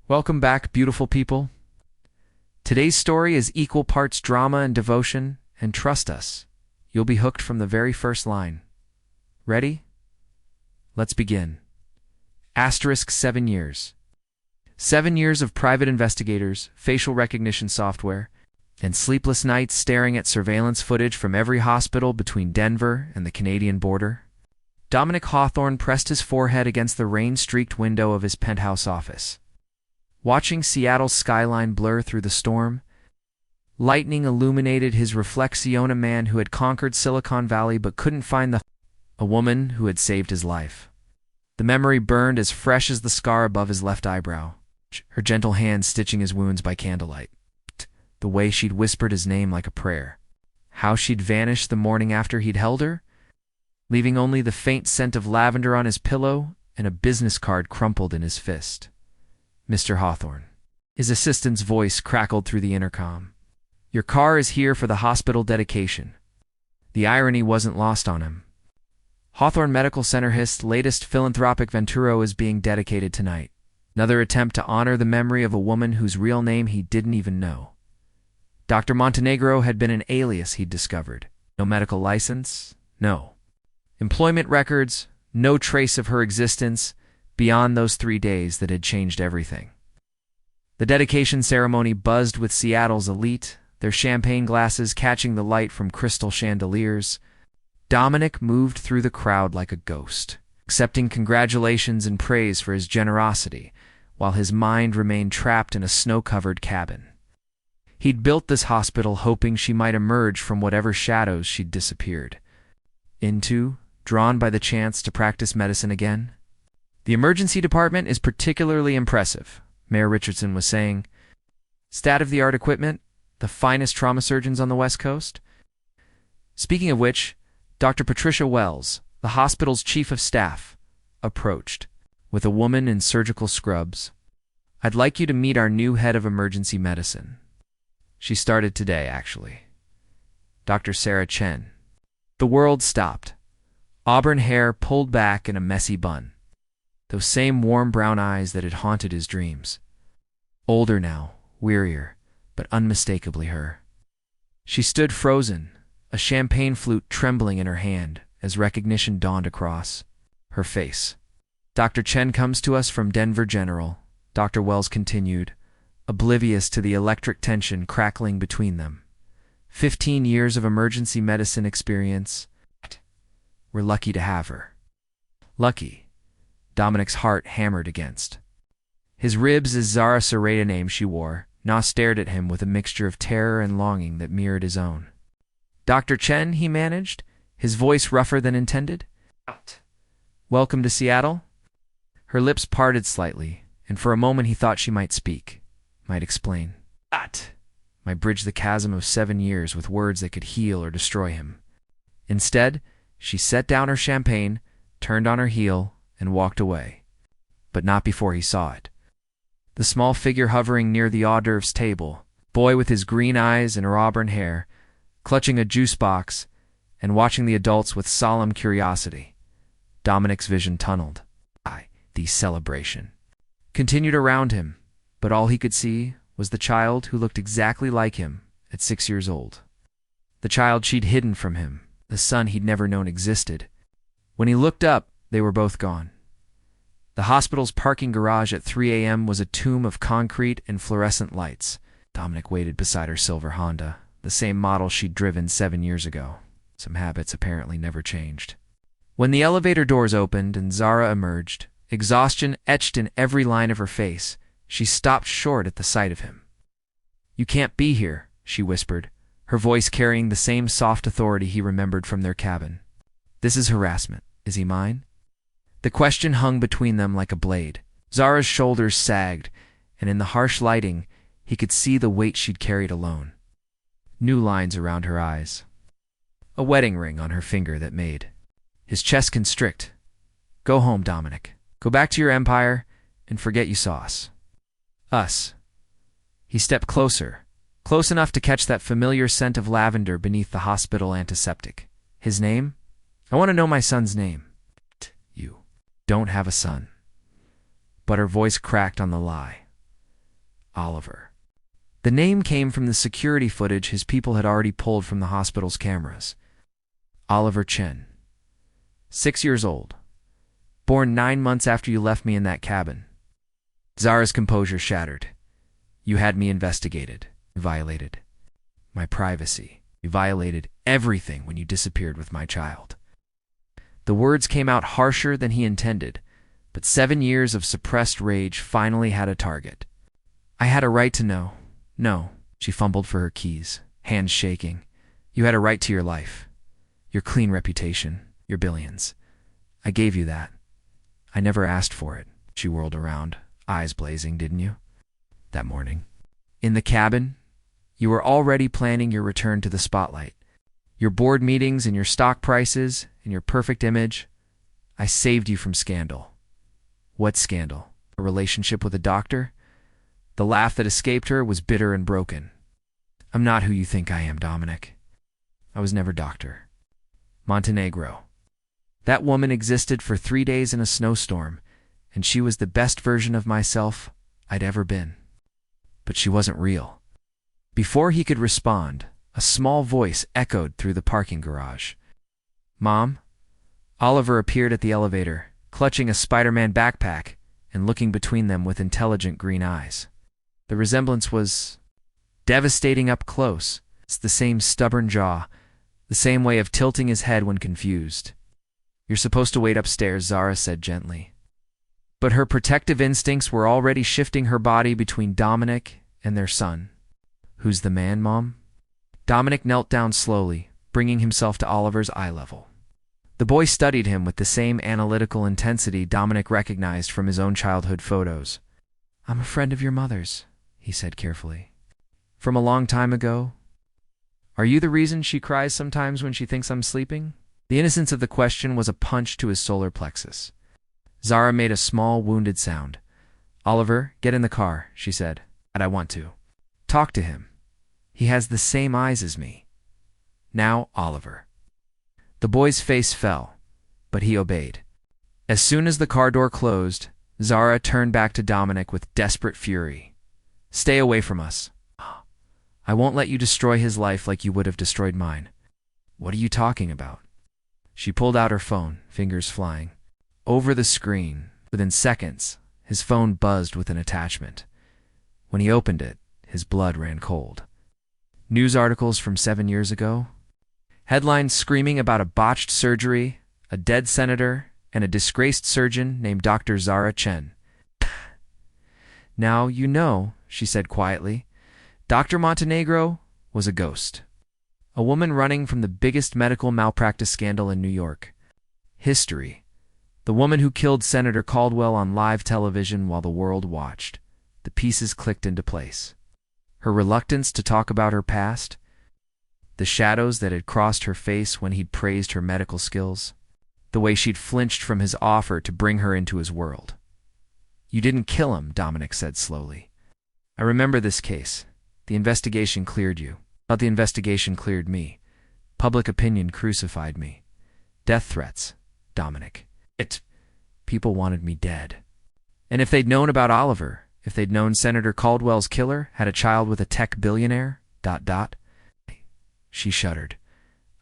Welcome back, beautiful people. Today's story is equal parts drama and devotion, and trust us, you'll be hooked from the very first line. Ready? Let's begin. Asterisk 7 years. 7 years of private investigators, facial recognition software, and sleepless nights staring at surveillance footage from every hospital between Denver and the Canadian border. Dominic Hawthorne pressed his forehead against the rain-streaked window of his penthouse office. Watching Seattle's skyline blur through the storm, lightning illuminated his reflection, a man who had conquered Silicon Valley but couldn't find a woman who had saved his life. The memory burned as fresh as the scar above his left eyebrow, her gentle hand stitching his wounds by candlelight. The way she'd whispered his name like a prayer. How she'd vanished the morning after he'd held her, leaving only the faint scent of lavender on his pillow and a business card crumpled in his fist. Mr. Hawthorne. His assistant's voice crackled through the intercom. Your car is here for the hospital dedication. The irony wasn't lost on him. Hawthorne Medical Center HIS's latest philanthropic venturo is being dedicated tonight. Another attempt to honor the memory of a woman whose real name he didn't even know. Dr. Montenegro had been an alias he'd discovered. No medical license, no employment records, no trace of her existence beyond those 3 days that had changed everything. The dedication ceremony buzzed with Seattle's elite, their champagne glasses catching the light from crystal chandeliers. Dominic moved through the crowd like a ghost, accepting congratulations and praise for his generosity, while his mind remained trapped in a snow-covered cabin. He'd built this hospital hoping she might emerge from whatever shadows she'd disappeared into, drawn by the chance to practice medicine again. The emergency department is particularly impressive, Mayor Richardson was saying. State-of-the-art equipment, the finest trauma surgeons on the West Coast. Speaking of which, Dr. Patricia Wells, the hospital's chief of staff, approached, with a woman in surgical scrubs. I'd like you to meet our new head of emergency medicine. She started today, actually. Dr. Sarah Chen. The world stopped. Auburn hair pulled back in a messy bun. Those same warm brown eyes that had haunted his dreams. Older now, wearier, but unmistakably her. She stood frozen, a champagne flute trembling in her hand as recognition dawned across her face. Dr. Chen comes to us from Denver General, Dr. Wells continued, oblivious to the electric tension crackling between them. 15 years of emergency medicine experience. We're lucky to have her. Lucky. Dominic's heart hammered against his ribs as Zara Sarayda name she wore, now stared at him with a mixture of terror and longing that mirrored his own. Dr. Chen, he managed, his voice rougher than intended. Welcome to Seattle? Her lips parted slightly, and for a moment he thought she might speak, might explain. Might bridge the chasm of 7 years with words that could heal or destroy him. Instead, she set down her champagne, turned on her heel, and walked away, but not before he saw it. The small figure hovering near the hors d'oeuvres table, boy with his green eyes and her auburn hair, clutching a juice box and watching the adults with solemn curiosity. Dominic's vision tunneled. The celebration continued around him, but all he could see was the child who looked exactly like him at 6 years old. The child she'd hidden from him, the son he'd never known existed. When he looked up, they were both gone. The hospital's parking garage at 3 a.m. was a tomb of concrete and fluorescent lights. Dominic waited beside her silver Honda, the same model she'd driven 7 years ago. Some habits apparently never changed. When the elevator doors opened and Zara emerged, exhaustion etched in every line of her face, she stopped short at the sight of him. You can't be here, she whispered, her voice carrying the same soft authority he remembered from their cabin. This is harassment. Is he mine? The question hung between them like a blade. Zara's shoulders sagged, and in the harsh lighting, he could see the weight she'd carried alone. New lines around her eyes. A wedding ring on her finger that made his chest constrict. Go home, Dominic. Go back to your empire and forget you saw us. Us. He stepped closer, close enough to catch that familiar scent of lavender beneath the hospital antiseptic. His name? I want to know my son's name. You don't have a son. But her voice cracked on the lie. Oliver. The name came from the security footage his people had already pulled from the hospital's cameras. Oliver Chen. 6 years old. Born 9 months after you left me in that cabin. Zara's composure shattered. You had me investigated. You violated my privacy. You violated everything when you disappeared with my child. The words came out harsher than he intended, but 7 years of suppressed rage finally had a target. I had a right to know. No, she fumbled for her keys, hands shaking. You had a right to your life, your clean reputation, your billions. I gave you that. I never asked for it. She whirled around, eyes blazing, didn't you? That morning. In the cabin, you were already planning your return to the spotlight. Your board meetings and your stock prices and your perfect image. I saved you from scandal. What scandal? A relationship with a doctor? The laugh that escaped her was bitter and broken. I'm not who you think I am, Dominic. I was never Doctor Montenegro. That woman existed for 3 days in a snowstorm, and she was the best version of myself I'd ever been. But she wasn't real. Before he could respond, a small voice echoed through the parking garage. Mom? Oliver appeared at the elevator, clutching a Spider-Man backpack and looking between them with intelligent green eyes. The resemblance was devastating up close. It's the same stubborn jaw, the same way of tilting his head when confused. You're supposed to wait upstairs, Zara said gently. But her protective instincts were already shifting her body between Dominic and their son. Who's the man, Mom? Dominic knelt down slowly, bringing himself to Oliver's eye level. The boy studied him with the same analytical intensity Dominic recognized from his own childhood photos. I'm a friend of your mother's, he said carefully. From a long time ago? Are you the reason she cries sometimes when she thinks I'm sleeping? The innocence of the question was a punch to his solar plexus. Zara made a small, wounded sound. Oliver, get in the car, she said. And I want to talk to him. He has the same eyes as me. Now, Oliver. The boy's face fell, but he obeyed. As soon as the car door closed, Zara turned back to Dominic with desperate fury. Stay away from us. I won't let you destroy his life like you would have destroyed mine. What are you talking about? She pulled out her phone, fingers flying. Over the screen, within seconds, his phone buzzed with an attachment. When he opened it, his blood ran cold. News articles from 7 years ago? Headlines screaming about a botched surgery, a dead senator, and a disgraced surgeon named Dr. Zara Chen. Now you know, she said quietly. Dr. Montenegro was a ghost. A woman running from the biggest medical malpractice scandal in New York. History. The woman who killed Senator Caldwell on live television while the world watched. The pieces clicked into place. Her reluctance to talk about her past, the shadows that had crossed her face when he'd praised her medical skills, the way she'd flinched from his offer to bring her into his world. You didn't kill him, Dominic said slowly. I remember this case. The investigation cleared you. But the investigation cleared me. Public opinion crucified me. Death threats, Dominic. People wanted me dead. And if they'd known about Oliver, if they'd known Senator Caldwell's killer had a child with a tech billionaire, ... She shuddered.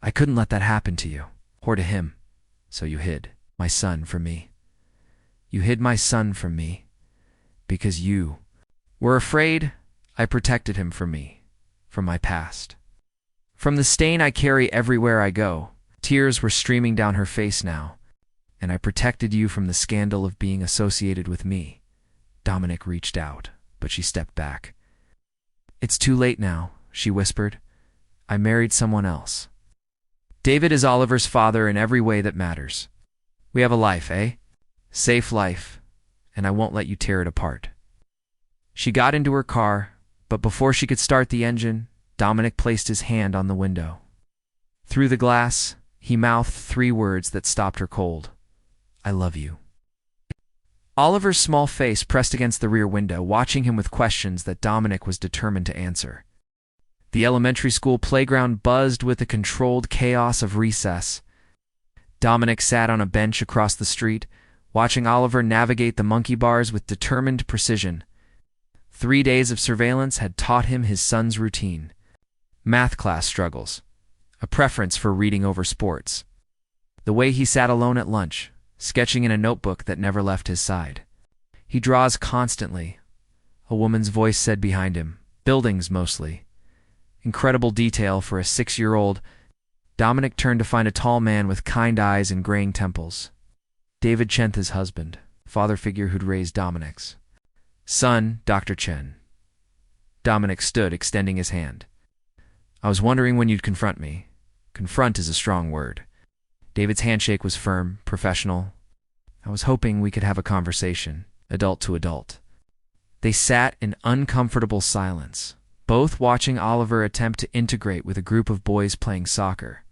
I couldn't let that happen to you, or to him. So you hid my son from me. You hid my son from me. Because you were afraid I protected him from me, from my past. From the stain I carry everywhere I go. Tears were streaming down her face now. And I protected you from the scandal of being associated with me. Dominic reached out, but she stepped back. It's too late now, she whispered. I married someone else. David is Oliver's father in every way that matters. We have a life, eh? Safe life, and I won't let you tear it apart. She got into her car, but before she could start the engine, Dominic placed his hand on the window. Through the glass, he mouthed 3 words that stopped her cold. I love you. Oliver's small face pressed against the rear window, watching him with questions that Dominic was determined to answer. The elementary school playground buzzed with the controlled chaos of recess. Dominic sat on a bench across the street, watching Oliver navigate the monkey bars with determined precision. 3 days of surveillance had taught him his son's routine. Math class struggles, a preference for reading over sports, the way he sat alone at lunch, sketching in a notebook that never left his side. He draws constantly, a woman's voice said behind him. Buildings, mostly. Incredible detail for a 6-year-old. Dominic turned to find a tall man with kind eyes and graying temples. David Chen's his husband, father figure who'd raised Dominic's son, Dr. Chen. Dominic stood, extending his hand. I was wondering when you'd confront me. Confront is a strong word. David's handshake was firm, professional. I was hoping we could have a conversation, adult to adult. They sat in uncomfortable silence, both watching Oliver attempt to integrate with a group of boys playing soccer.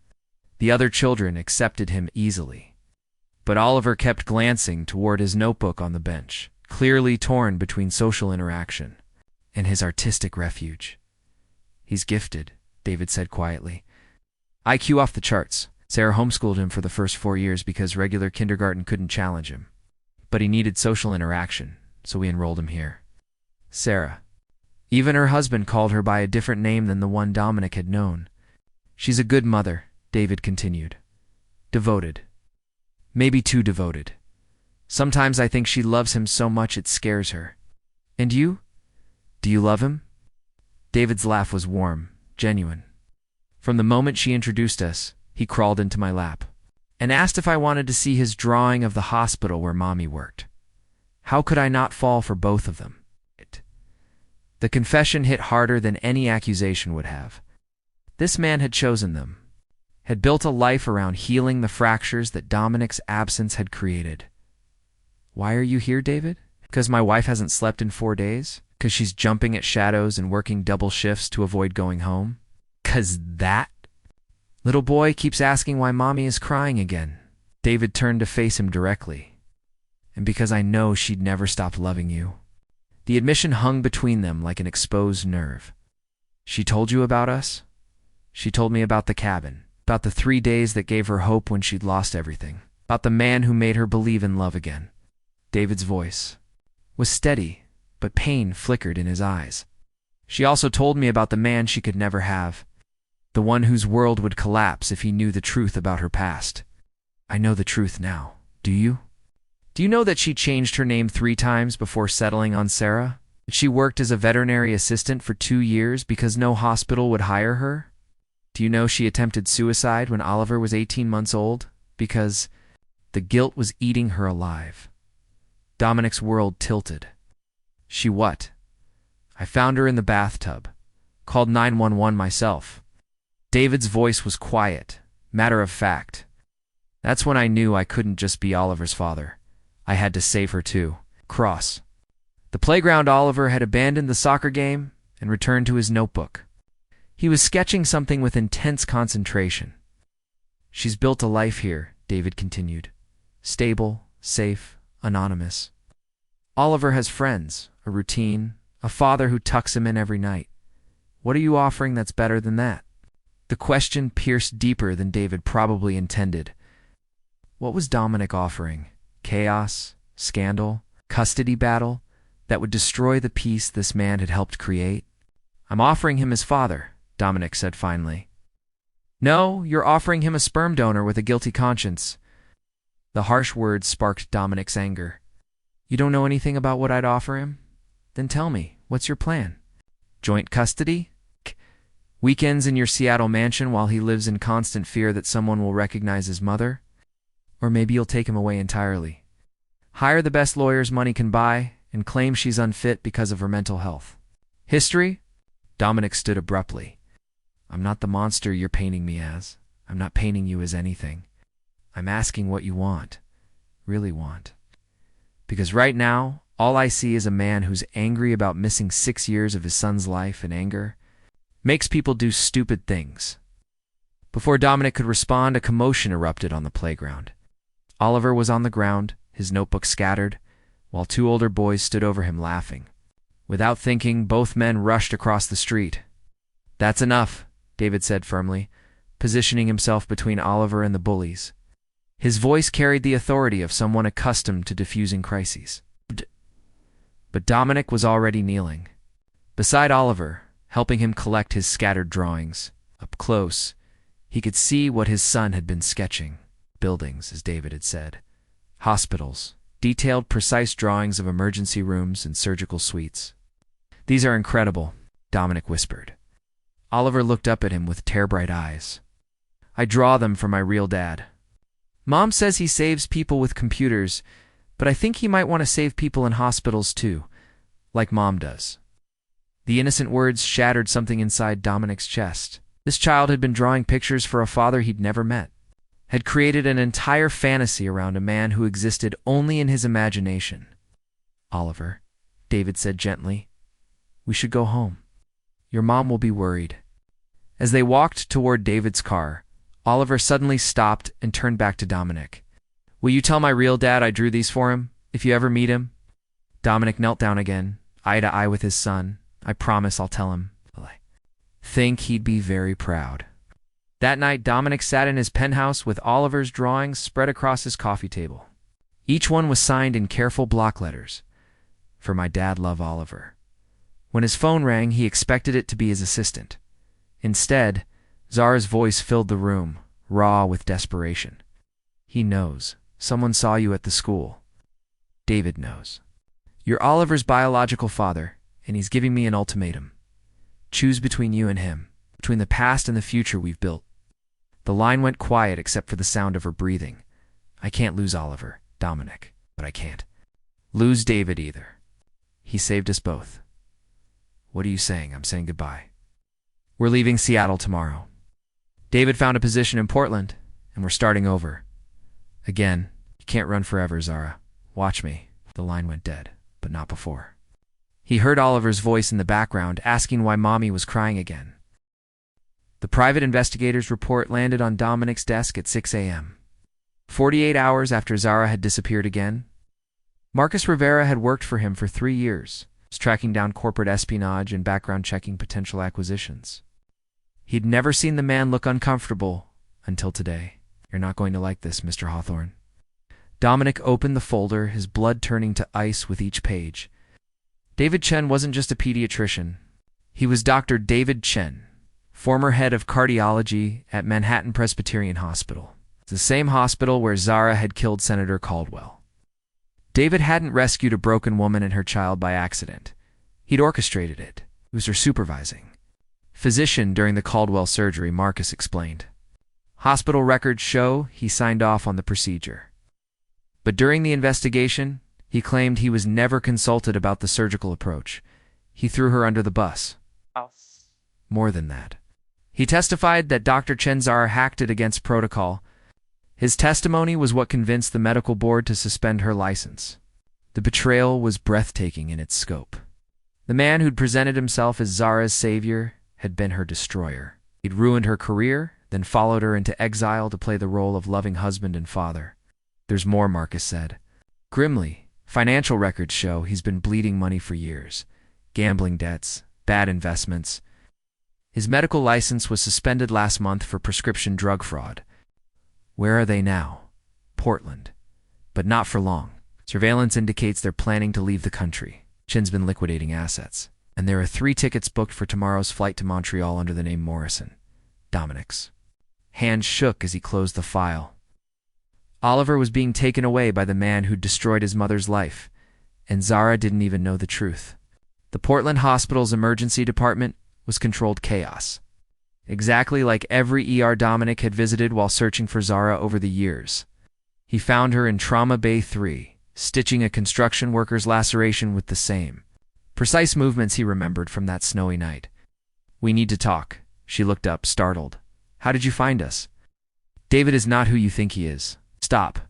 The other children accepted him easily. But Oliver kept glancing toward his notebook on the bench, clearly torn between social interaction and his artistic refuge. He's gifted, David said quietly. IQ off the charts. Sarah homeschooled him for the first 4 years because regular kindergarten couldn't challenge him. But he needed social interaction, so we enrolled him here. Sarah. Even her husband called her by a different name than the one Dominic had known. She's a good mother, David continued. Devoted. Maybe too devoted. Sometimes I think she loves him so much it scares her. And you? Do you love him? David's laugh was warm, genuine. From the moment she introduced us, he crawled into my lap and asked if I wanted to see his drawing of the hospital where Mommy worked. How could I not fall for both of them? The confession hit harder than any accusation would have. This man had chosen them, had built a life around healing the fractures that Dominic's absence had created. Why are you here, David? Because my wife hasn't slept in 4 days? Because she's jumping at shadows and working double shifts to avoid going home? 'Cause that little boy keeps asking why Mommy is crying again. David turned to face him directly. And because I know she'd never stop loving you. The admission hung between them like an exposed nerve. She told you about us? She told me about the cabin, about the 3 days that gave her hope when she'd lost everything, about the man who made her believe in love again. David's voice was steady, but pain flickered in his eyes. She also told me about the man she could never have, the one whose world would collapse if he knew the truth about her past. I know the truth now. Do you? Do you know that she changed her name 3 times before settling on Sarah? That she worked as a veterinary assistant for 2 years because no hospital would hire her? Do you know she attempted suicide when Oliver was 18 months old? Because the guilt was eating her alive. Dominic's world tilted. She what? I found her in the bathtub. Called 911 myself. David's voice was quiet, matter of fact. That's when I knew I couldn't just be Oliver's father. I had to save her too. Cross. The playground. Oliver had abandoned the soccer game and returned to his notebook. He was sketching something with intense concentration. She's built a life here, David continued. Stable, safe, anonymous. Oliver has friends, a routine, a father who tucks him in every night. What are you offering that's better than that? The question pierced deeper than David probably intended. What was Dominic offering? Chaos, scandal, custody battle that would destroy the peace this man had helped create? I'm offering him his father, Dominic said finally. No, you're offering him a sperm donor with a guilty conscience. The harsh words sparked Dominic's anger. You don't know anything about what I'd offer him? Then tell me, what's your plan? Joint custody? Weekends in your Seattle mansion while he lives in constant fear that someone will recognize his mother? Or maybe you'll take him away entirely. Hire the best lawyers money can buy and claim she's unfit because of her mental health. History? Dominic stood abruptly. I'm not the monster you're painting me as. I'm not painting you as anything. I'm asking what you want. Really want. Because right now, all I see is a man who's angry about missing 6 years of his son's life, and anger makes people do stupid things. Before Dominic could respond, a commotion erupted on the playground. Oliver was on the ground, his notebook scattered, while 2 older boys stood over him laughing. Without thinking, both men rushed across the street. That's enough, David said firmly, positioning himself between Oliver and the bullies. His voice carried the authority of someone accustomed to diffusing crises. But Dominic was already kneeling. Beside Oliver, helping him collect his scattered drawings. Up close, he could see what his son had been sketching. Buildings, as David had said. Hospitals. Detailed, precise drawings of emergency rooms and surgical suites. "These are incredible," Dominic whispered. Oliver looked up at him with tear-bright eyes. "I draw them for my real dad. Mom says he saves people with computers, but I think he might want to save people in hospitals too, like Mom does." The innocent words shattered something inside Dominic's chest. This child had been drawing pictures for a father he'd never met, had created an entire fantasy around a man who existed only in his imagination. "Oliver," David said gently, "we should go home. Your mom will be worried." As they walked toward David's car, Oliver suddenly stopped and turned back to Dominic. "Will you tell my real dad I drew these for him, if you ever meet him?" Dominic knelt down again, eye to eye with his son. "I promise I'll tell him. I think he'd be very proud." That night, Dominic sat in his penthouse with Oliver's drawings spread across his coffee table. Each one was signed in careful block letters. "For my dad, love, Oliver." When his phone rang, he expected it to be his assistant. Instead, Zara's voice filled the room, raw with desperation. "He knows. Someone saw you at the school. David knows. You're Oliver's biological father, and he's giving me an ultimatum. Choose between you and him, between the past and the future we've built." The line went quiet except for the sound of her breathing. "I can't lose Oliver, Dominic, but I can't lose David either. He saved us both." "What are you saying?" "I'm saying goodbye. We're leaving Seattle tomorrow. David found a position in Portland, and we're starting over. Again, you can't run forever, Zara. Watch me." The line went dead, but not before. He heard Oliver's voice in the background asking why Mommy was crying again. The private investigator's report landed on Dominic's desk at 6 a.m. 48 hours after Zara had disappeared again. Marcus Rivera had worked for him for 3 years, tracking down corporate espionage and background checking potential acquisitions. He'd never seen the man look uncomfortable until today. "You're not going to like this, Mr. Hawthorne." Dominic opened the folder, his blood turning to ice with each page. David Chen wasn't just a pediatrician. He was Dr. David Chen, former head of cardiology at Manhattan Presbyterian Hospital, the same hospital where Zara had killed Senator Caldwell. David hadn't rescued a broken woman and her child by accident. He'd orchestrated it. He was her supervising physician during the Caldwell surgery, Marcus explained. Hospital records show he signed off on the procedure. But during the investigation, he claimed he was never consulted about the surgical approach. He threw her under the bus. More than that. He testified that Dr. Chenzar hacked it against protocol. His testimony was what convinced the medical board to suspend her license. The betrayal was breathtaking in its scope. The man who'd presented himself as Zara's savior had been her destroyer. He'd ruined her career, then followed her into exile to play the role of loving husband and father. "There's more," Marcus said. Grimly, financial records show he's been bleeding money for years. Gambling debts, bad investments. His medical license was suspended last month for prescription drug fraud. Where are they now? Portland. But not for long. Surveillance indicates they're planning to leave the country. Chin's been liquidating assets. And there are 3 tickets booked for tomorrow's flight to Montreal under the name Morrison. Dominic's hand shook as he closed the file. Oliver was being taken away by the man who'd destroyed his mother's life, and Zara didn't even know the truth. The Portland Hospital's emergency department was controlled chaos. Exactly like every ER Dominic had visited while searching for Zara over the years. He found her in Trauma Bay 3, stitching a construction worker's laceration with the same precise movements he remembered from that snowy night. "We need to talk." She looked up, startled. "How did you find us?" "David is not who you think he is. Stop."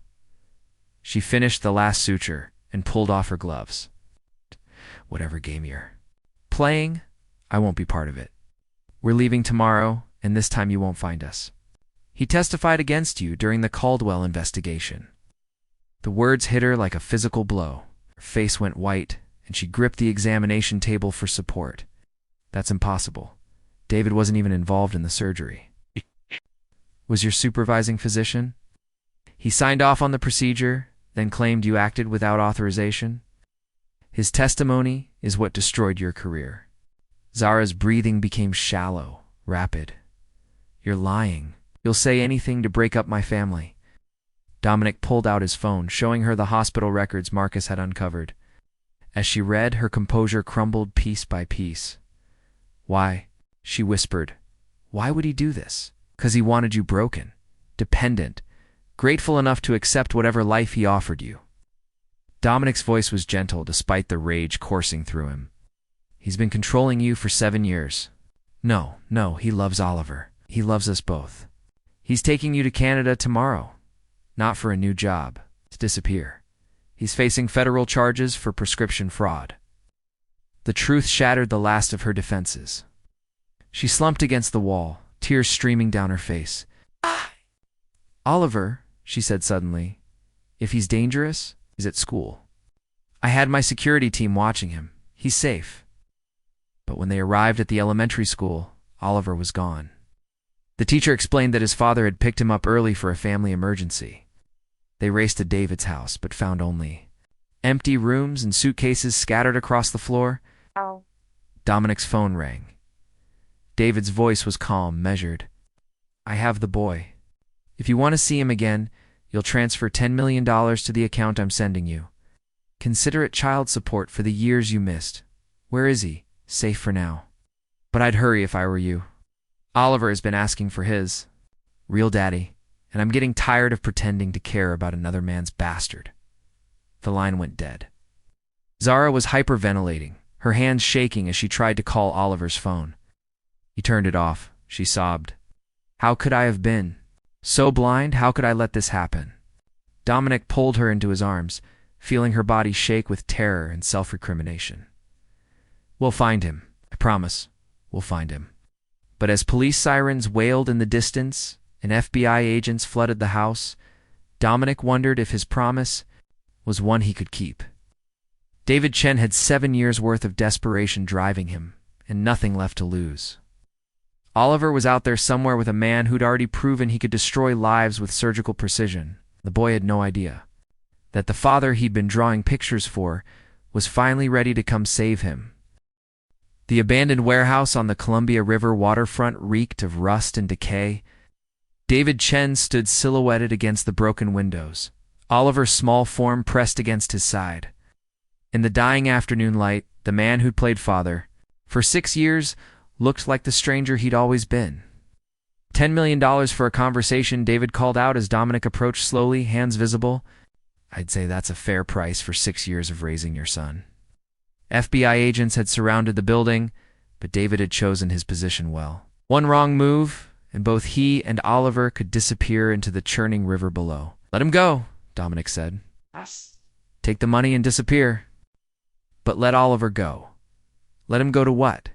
She finished the last suture and pulled off her gloves. "Whatever game you're playing, I won't be part of it. We're leaving tomorrow, and this time you won't find us. He testified against you during the Caldwell investigation." The words hit her like a physical blow. Her face went white, and she gripped the examination table for support. "That's impossible. David wasn't even involved in the surgery." "Was your supervising physician? He signed off on the procedure, then claimed you acted without authorization. His testimony is what destroyed your career." Zara's breathing became shallow, rapid. You're lying. You'll say anything to break up my family. Dominic pulled out his phone, showing her the hospital records Marcus had uncovered. As she read, her composure crumbled piece by piece. Why? She whispered. Why would he do this? 'Cause he wanted you broken, dependent, grateful enough to accept whatever life he offered you. Dominic's voice was gentle despite the rage coursing through him. He's been controlling you for 7 years. No, he loves Oliver. He loves us both. He's taking you to Canada tomorrow. Not for a new job, to disappear. He's facing federal charges for prescription fraud. The truth shattered the last of her defenses. She slumped against the wall, tears streaming down her face. Oliver, she said suddenly, if he's dangerous, he's at school. I had my security team watching him. He's safe. But when they arrived at the elementary school, Oliver was gone. The teacher explained that his father had picked him up early for a family emergency. They raced to David's house, but found only empty rooms and suitcases scattered across the floor. Oh. Dominic's phone rang. David's voice was calm, measured. I have the boy. If you want to see him again, you'll transfer $10 million to the account I'm sending you. Consider it child support for the years you missed. Where is he? Safe for now. But I'd hurry if I were you. Oliver has been asking for his. Real daddy. And I'm getting tired of pretending to care about another man's bastard. The line went dead. Zara was hyperventilating, her hands shaking as she tried to call Oliver's phone. He turned it off. She sobbed. How could I have been? So blind, how could I let this happen? Dominic pulled her into his arms, feeling her body shake with terror and self-recrimination. We'll find him. I promise. We'll find him. But as police sirens wailed in the distance and FBI agents flooded the house, Dominic wondered if his promise was one he could keep. David Chen had 7 years' worth of desperation driving him, and nothing left to lose. Oliver was out there somewhere with a man who'd already proven he could destroy lives with surgical precision. The boy had no idea that the father he'd been drawing pictures for was finally ready to come save him. The abandoned warehouse on the Columbia River waterfront reeked of rust and decay. David Chen stood silhouetted against the broken windows, Oliver's small form pressed against his side. In the dying afternoon light, the man who'd played father, for 6 years, looked like the stranger he'd always been. $10 million for a conversation, David called out as Dominic approached slowly, hands visible. I'd say that's a fair price for 6 years of raising your son. FBI agents had surrounded the building, but David had chosen his position well. One wrong move, and both he and Oliver could disappear into the churning river below. Let him go, Dominic said. Yes. Take the money and disappear. But let Oliver go. Let him go to what?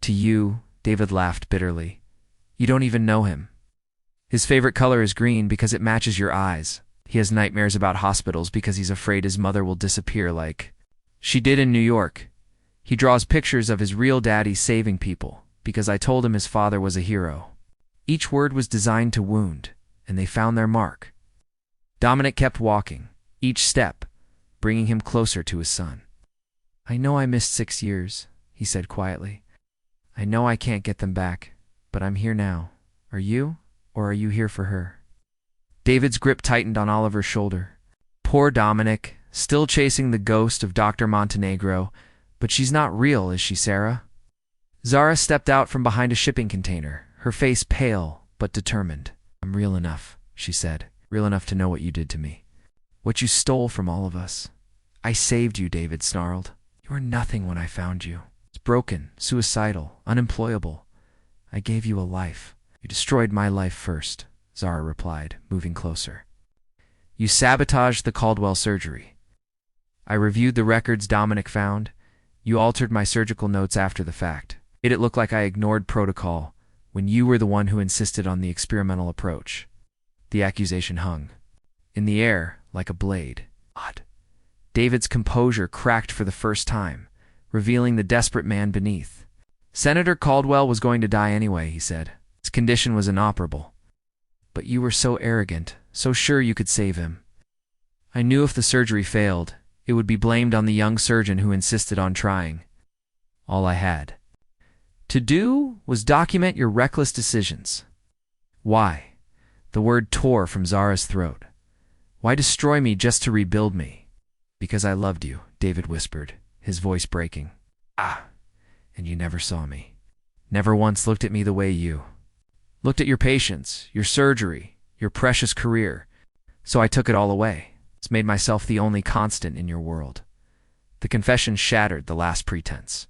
To you, David laughed bitterly. You don't even know him. His favorite color is green because it matches your eyes. He has nightmares about hospitals because he's afraid his mother will disappear like she did in New York. He draws pictures of his real daddy saving people because I told him his father was a hero. Each word was designed to wound, and they found their mark. Dominic kept walking, each step bringing him closer to his son. I know I missed 6 years, he said quietly. I know I can't get them back, but I'm here now. Are you, or are you here for her? David's grip tightened on Oliver's shoulder. Poor Dominic, still chasing the ghost of Dr. Montenegro, but she's not real, is she, Sarah? Zara stepped out from behind a shipping container, her face pale but determined. I'm real enough, she said, real enough to know what you did to me. What you stole from all of us. I saved you, David snarled. You were nothing when I found you. Broken, suicidal, unemployable. I gave you a life. You destroyed my life first, Zara replied, moving closer. You sabotaged the Caldwell surgery. I reviewed the records Dominic found. You altered my surgical notes after the fact. Made it look like I ignored protocol when you were the one who insisted on the experimental approach. The accusation hung in the air like a blade. Odd. David's composure cracked for the first time, revealing the desperate man beneath. Senator Caldwell was going to die anyway, he said. His condition was inoperable. But you were so arrogant, so sure you could save him. I knew if the surgery failed, it would be blamed on the young surgeon who insisted on trying. All I had To do was document your reckless decisions. Why? The word tore from Zara's throat. Why destroy me just to rebuild me? Because I loved you, David whispered, his voice breaking. Ah, and you never saw me. Never once looked at me the way you looked at your patients, your surgery, your precious career. So I took it all away. It's made myself the only constant in your world. The confession shattered the last pretense.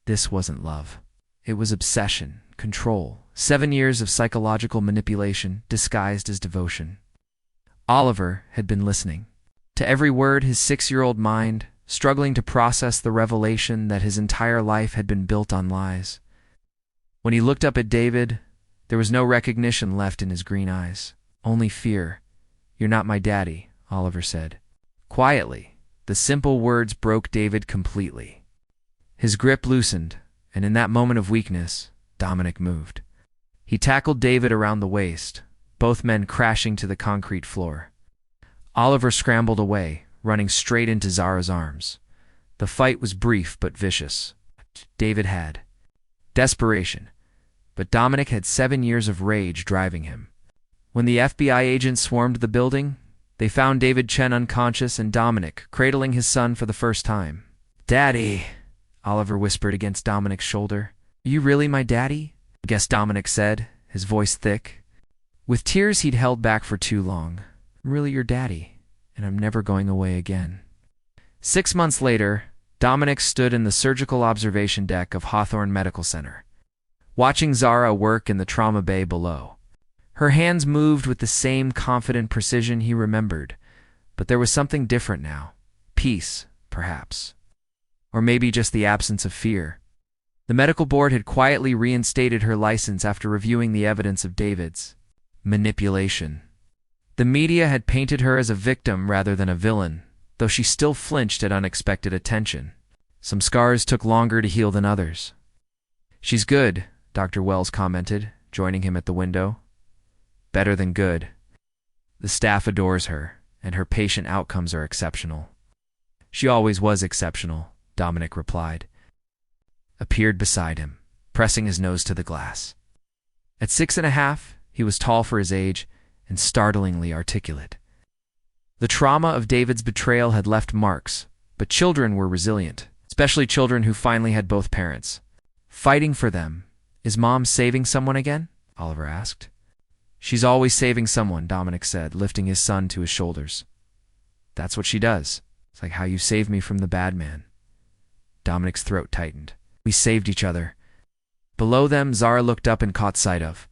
This wasn't love. It was obsession, control, 7 years of psychological manipulation disguised as devotion. Oliver had been listening to every word, his 6-year-old mind struggling to process the revelation that his entire life had been built on lies. When he looked up at David, there was no recognition left in his green eyes, only fear. "You're not my daddy," Oliver said. Quietly, the simple words broke David completely. His grip loosened, and in that moment of weakness, Dominic moved. He tackled David around the waist, both men crashing to the concrete floor. Oliver scrambled away, running straight into Zara's arms. The fight was brief but vicious. David had desperation, but Dominic had 7 years of rage driving him. When the FBI agents swarmed the building, they found David Chen unconscious and Dominic cradling his son for the first time. "Daddy," Oliver whispered against Dominic's shoulder. "Are you really my daddy?" "Guess," Dominic said, his voice thick, with tears he'd held back for too long. "I'm really your daddy, and I'm never going away again." 6 months later, Dominic stood in the surgical observation deck of Hawthorne Medical Center, watching Zara work in the trauma bay below. Her hands moved with the same confident precision he remembered, but there was something different now. Peace, perhaps. Or maybe just the absence of fear. The medical board had quietly reinstated her license after reviewing the evidence of David's manipulation. The media had painted her as a victim rather than a villain, though she still flinched at unexpected attention. Some scars took longer to heal than others. "She's good," Dr. Wells commented, joining him at the window. "Better than good. The staff adores her, and her patient outcomes are exceptional." "She always was exceptional," Dominic replied. Appeared beside him, pressing his nose to the glass. At 6.5, he was tall for his age and startlingly articulate. The trauma of David's betrayal had left marks, but children were resilient, especially children who finally had both parents. "Fighting for them. Is Mom saving someone again?" Oliver asked. "She's always saving someone," Dominic said, lifting his son to his shoulders. "That's what she does. It's like how you saved me from the bad man." Dominic's throat tightened. "We saved each other." Below them, Zara looked up and caught sight of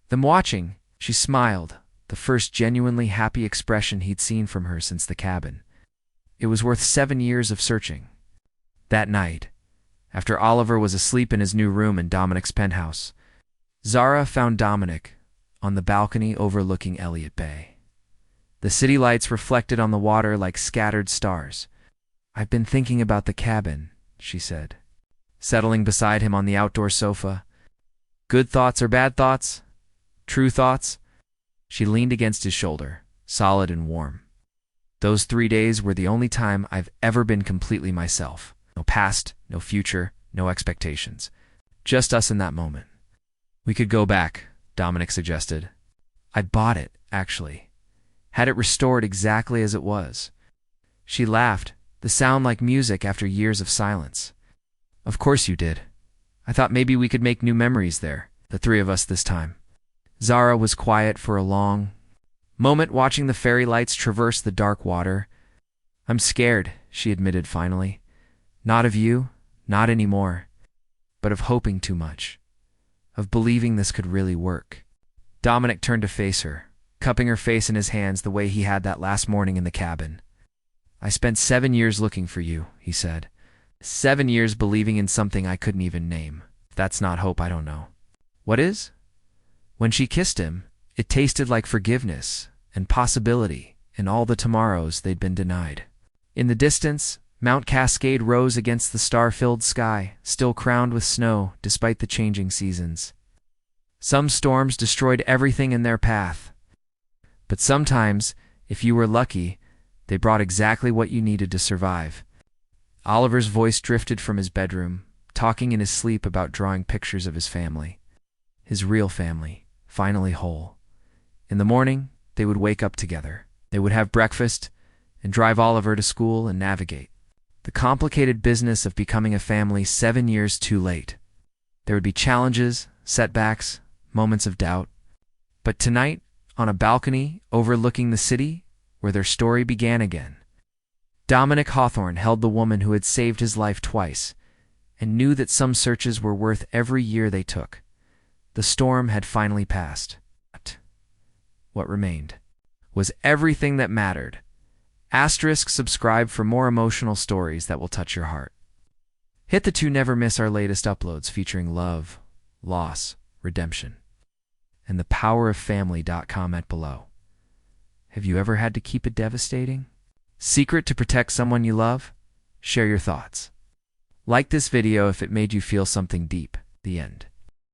them watching. She smiled, the first genuinely happy expression he'd seen from her since the cabin. It was worth 7 years of searching. That night, after Oliver was asleep in his new room in Dominic's penthouse, Zara found Dominic on the balcony overlooking Elliott Bay. The city lights reflected on the water like scattered stars. "I've been thinking about the cabin," she said, settling beside him on the outdoor sofa. "Good thoughts or bad thoughts? True thoughts?" She leaned against his shoulder, solid and warm. "Those 3 days were the only time I've ever been completely myself. No past, no future, no expectations. Just us in that moment." "We could go back," Dominic suggested. "I bought it, actually. Had it restored exactly as it was." She laughed, the sound like music after years of silence. "Of course you did. I thought maybe we could make new memories there, the 3 of us this time." Zara was quiet for a long moment, watching the fairy lights traverse the dark water. "I'm scared," she admitted finally. "Not of you, not anymore, but of hoping too much. Of believing this could really work." Dominic turned to face her, cupping her face in his hands the way he had that last morning in the cabin. "I spent 7 years looking for you," he said. 7 years believing in something I couldn't even name. If that's not hope, I don't know. What is? When she kissed him, it tasted like forgiveness and possibility and all the tomorrows they'd been denied. In the distance, Mount Cascade rose against the star-filled sky, still crowned with snow despite the changing seasons. Some storms destroyed everything in their path. But sometimes, if you were lucky, they brought exactly what you needed to survive. Oliver's voice drifted from his bedroom, talking in his sleep about drawing pictures of his family. His real family, finally whole. In the morning, they would wake up together. They would have breakfast and drive Oliver to school and navigate the complicated business of becoming a family 7 years too late. There would be challenges, setbacks, moments of doubt. But tonight, on a balcony overlooking the city, where their story began again, Dominic Hawthorne held the woman who had saved his life twice and knew that some searches were worth every year they took. The storm had finally passed. But what remained was everything that mattered. Subscribe for more emotional stories that will touch your heart. Hit the to never miss our latest uploads featuring love, loss, redemption, and the power of family.com below. Have you ever had to keep it devastating? Secret to protect someone you love? Share your thoughts. Like this video if it made you feel something deep. The end.